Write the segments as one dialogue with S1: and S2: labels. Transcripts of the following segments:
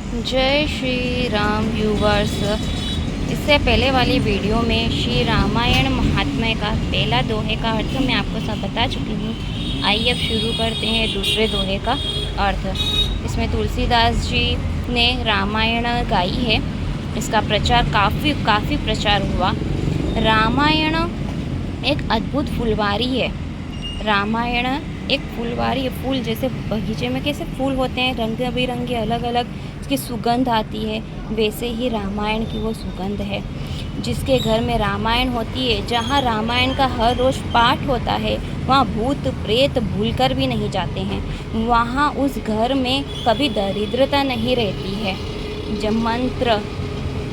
S1: जय श्री राम व्यूवर्स। इससे पहले वाली वीडियो में श्री रामायण महात्म्य का पहला दोहे का अर्थ मैं आपको सब बता चुकी हूँ। आइए अब शुरू करते हैं दूसरे दोहे का अर्थ। इसमें तुलसीदास जी ने रामायण गाई है। इसका प्रचार काफ़ी प्रचार हुआ। रामायण एक अद्भुत फुलवारी है। रामायण एक फुलवारी है। फूल जैसे बगीचे में कैसे फूल होते हैं रंग बिरंगे, अलग अलग उसकी सुगंध आती है, वैसे ही रामायण की वो सुगंध है। जिसके घर में रामायण होती है, जहाँ रामायण का हर रोज़ पाठ होता है, वहाँ भूत प्रेत भूलकर भी नहीं जाते हैं। वहाँ उस घर में कभी दरिद्रता नहीं रहती है। जब मंत्र,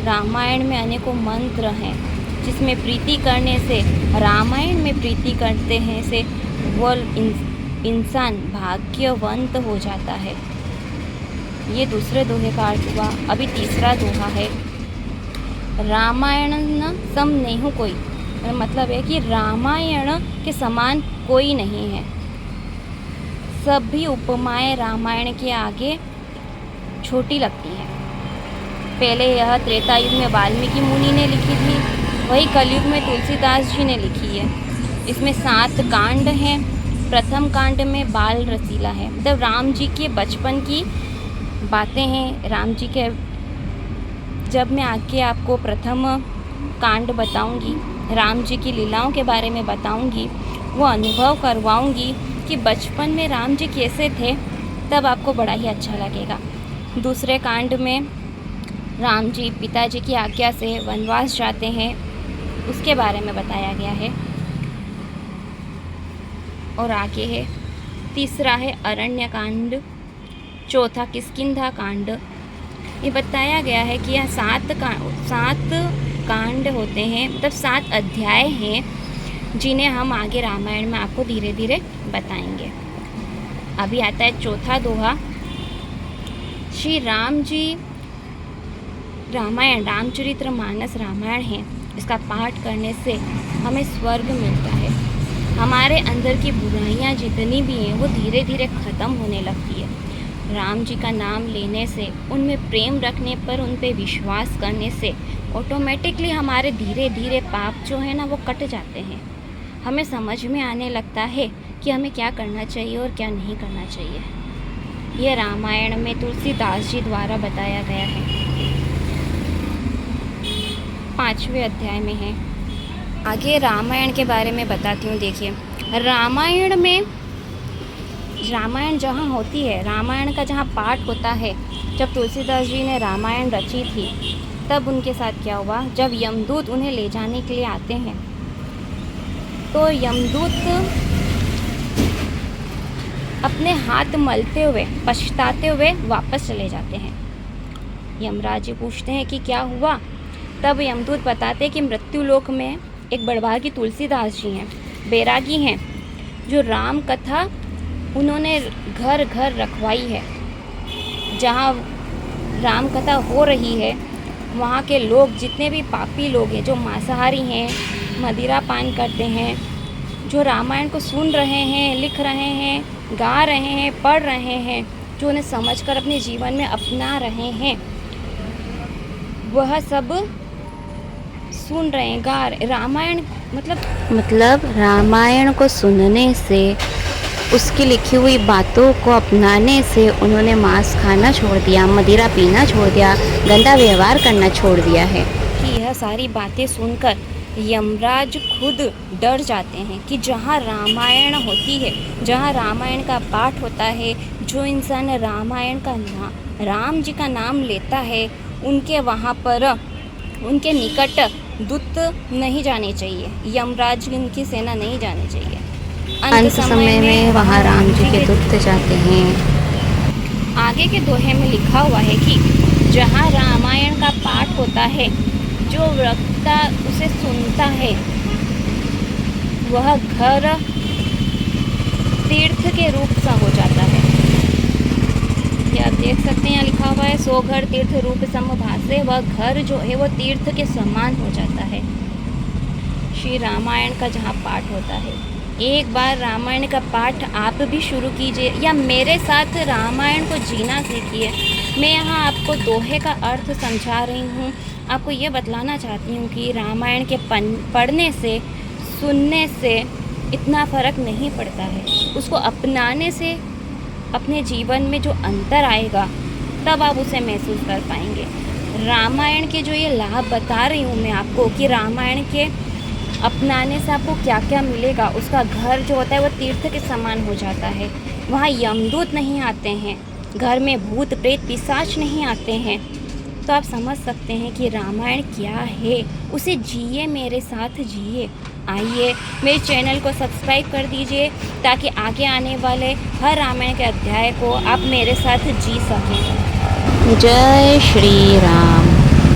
S1: रामायण में अनेकों मंत्र हैं जिसमें प्रीति करने से, रामायण में प्रीति करते हैं से वो इंसान भाग्यवंत हो जाता है। ये दूसरे दोहे का अर्थ हुआ। अभी तीसरा दोहा है। रामायण न सम नेहु कोई, मतलब है कि रामायण के समान कोई नहीं है। सभी उपमाएं रामायण के आगे छोटी लगती हैं। पहले यह त्रेता युग में वाल्मीकि मुनि ने लिखी थी, वही कलयुग में तुलसीदास जी ने लिखी है। इसमें 7 कांड हैं। प्रथम कांड में बाल रसीला है, मतलब राम जी के बचपन की बातें हैं। राम जी के, जब मैं आके आपको प्रथम कांड बताऊंगी, राम जी की लीलाओं के बारे में बताऊंगी, वो अनुभव करवाऊंगी कि बचपन में राम जी कैसे थे, तब आपको बड़ा ही अच्छा लगेगा। दूसरे कांड में राम जी पिताजी की आज्ञा से वनवास जाते हैं, उसके बारे में बताया गया है। और आगे है तीसरा है अरण्य कांड, चौथा किष्किंधा कांड। ये बताया गया है कि यह 7 कांड होते हैं, मतलब 7 अध्याय हैं, जिन्हें हम आगे रामायण में आपको धीरे धीरे बताएंगे। अभी आता है चौथा दोहा। श्री राम जी रामायण, रामचरितमानस रामायण है। इसका पाठ करने से हमें स्वर्ग मिलता है। हमारे अंदर की बुराइयां जितनी भी हैं वो धीरे धीरे ख़त्म होने लगती है। राम जी का नाम लेने से, उनमें प्रेम रखने पर, उन पे विश्वास करने से ऑटोमेटिकली हमारे धीरे धीरे पाप जो है ना वो कट जाते हैं। हमें समझ में आने लगता है कि हमें क्या करना चाहिए और क्या नहीं करना चाहिए। यह रामायण में तुलसीदास जी द्वारा बताया गया है। 5वें अध्याय में है। आगे रामायण के बारे में बताती हूँ। देखिए, रामायण में, रामायण जहाँ होती है, रामायण का जहाँ पाठ होता है, जब तुलसीदास जी ने रामायण रची थी, तब उनके साथ क्या हुआ, जब यमदूत उन्हें ले जाने के लिए आते हैं, तो यमदूत अपने हाथ मलते हुए, पछताते हुए वापस चले जाते हैं। यमराज जी पूछते हैं कि क्या हुआ, तब यमदूत बताते कि मृत्यु लोक में एक बड़भागी तुलसीदास जी हैं, बैरागी हैं, जो राम कथा उन्होंने घर घर रखवाई है। जहाँ राम कथा हो रही है, वहाँ के लोग, जितने भी पापी लोग हैं, जो मांसाहारी हैं, मदिरा पान करते हैं, जो रामायण को सुन रहे हैं, लिख रहे हैं, गा रहे हैं, पढ़ रहे हैं, जो उन्हें समझकर अपने जीवन में अपना रहे हैं, वह सब सुन रहे हैं, गा रहे। रामायण मतलब रामायण को सुनने से, उसकी लिखी हुई बातों को अपनाने से उन्होंने मांस खाना छोड़ दिया, मदिरा पीना छोड़ दिया, गंदा व्यवहार करना छोड़ दिया है। कि यह सारी बातें सुनकर यमराज खुद डर जाते हैं कि जहाँ रामायण होती है, जहाँ रामायण का पाठ होता है, जो इंसान रामायण का राम जी का नाम लेता है, उनके वहाँ पर, उनके निकट दूत नहीं जाने चाहिए, यमराज उनकी सेना नहीं जानी चाहिए। अंत समय में वहाँ राम जी के दूत जाते हैं। आगे के दोहे में लिखा हुआ है कि जहाँ रामायण का पाठ होता है, जो वक्ता उसे सुनता है, वह घर तीर्थ के रूप सा हो जाता है। ये आप देख सकते हैं, यहाँ लिखा हुआ है, 100 घर तीर्थ रूप सम भासे। वह घर जो है वो तीर्थ के समान हो जाता है। श्री रामायण का जहाँ पाठ होता है, एक बार रामायण का पाठ आप भी शुरू कीजिए, या मेरे साथ रामायण को जीना सीखिए। मैं यहाँ आपको दोहे का अर्थ समझा रही हूँ। आपको ये बतलाना चाहती हूँ कि रामायण के पढ़ने से, सुनने से इतना फ़र्क नहीं पड़ता है। उसको अपनाने से अपने जीवन में जो अंतर आएगा तब आप उसे महसूस कर पाएंगे। रामायण के जो ये लाभ बता रही हूँ मैं आपको कि रामायण के अपनाने से आपको क्या क्या मिलेगा। उसका घर जो होता है वो तीर्थ के समान हो जाता है। वहाँ यमदूत नहीं आते हैं, घर में भूत प्रेत पिशाच नहीं आते हैं। तो आप समझ सकते हैं कि रामायण क्या है। उसे जिए, मेरे साथ जिए। आइए मेरे चैनल को सब्सक्राइब कर दीजिए ताकि आगे आने वाले हर रामायण के अध्याय को आप मेरे साथ जी सकें। जय श्री राम।